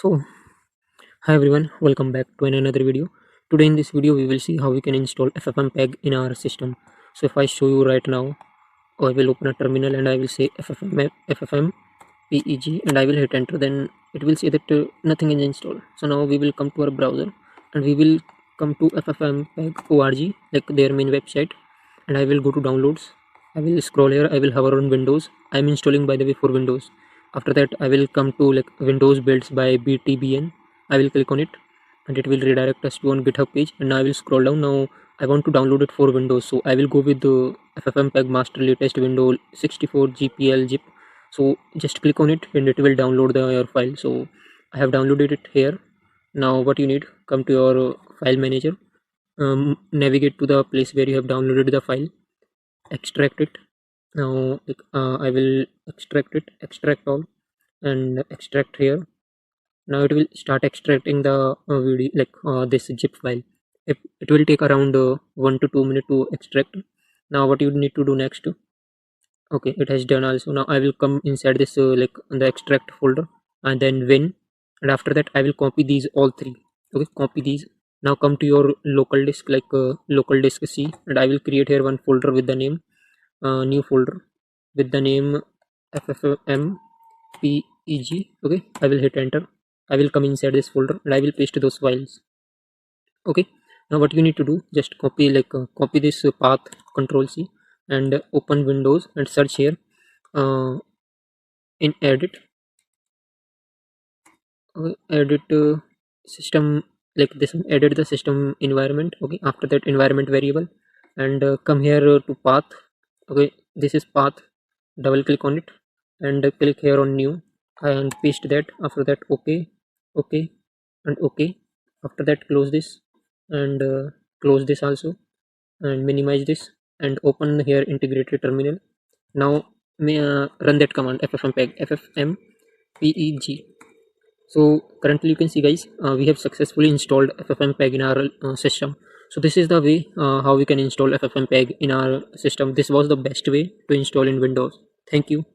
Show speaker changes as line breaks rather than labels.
So, hi everyone, welcome back to another video. Today in this video we will see how we can install FFmpeg in our system. So if I show you right now, I will open a terminal and I will say FFmpeg and I will hit enter, then it will say that nothing is installed. So now we will come to our browser and we will come to FFmpeg.org, like their main website, and I will go to downloads. I will scroll here, I will hover on Windows. I am installing by the way for Windows. After that I will come to like Windows builds by BTBN. I will click on it and it will redirect us to on GitHub page, and now I will scroll down. Now I want to download it for Windows, so I will go with the FFmpeg master latest window 64 GPL zip. So just click on it and it will download your file. So I have downloaded it here. Now what you need, come to your file manager, navigate to the place where you have downloaded the file, extract it. Now I will extract it, extract all, and extract here. Now it will start extracting the video, like this zip file. It will take around 1 to 2 minutes to extract. Now what you need to do next, okay, it has done also. Now I will come inside this like the extract folder, and then win, and after that I will copy these all three. Okay, copy these. Now come to your local disk, like local disk C, and I will create here one folder with the name, new folder with the name FFmpeg. Okay, I will hit enter. I will come inside this folder and I will paste those files. Okay, now what you need to do, just copy, like copy this path, control C, and open Windows and search here uh, in edit, edit system, like this one, edit the system environment. Okay, after that environment variable, and come here to path. Okay, this is path, double click on it and click here on new and paste that. After that okay, okay, and okay. After that close this and close this also, and minimize this and open here integrated terminal. Now run that command, FFmpeg. So currently you can see guys, we have successfully installed FFmpeg in our system. So this is the way how we can install FFmpeg in our system. This was the best way to install in Windows. Thank you.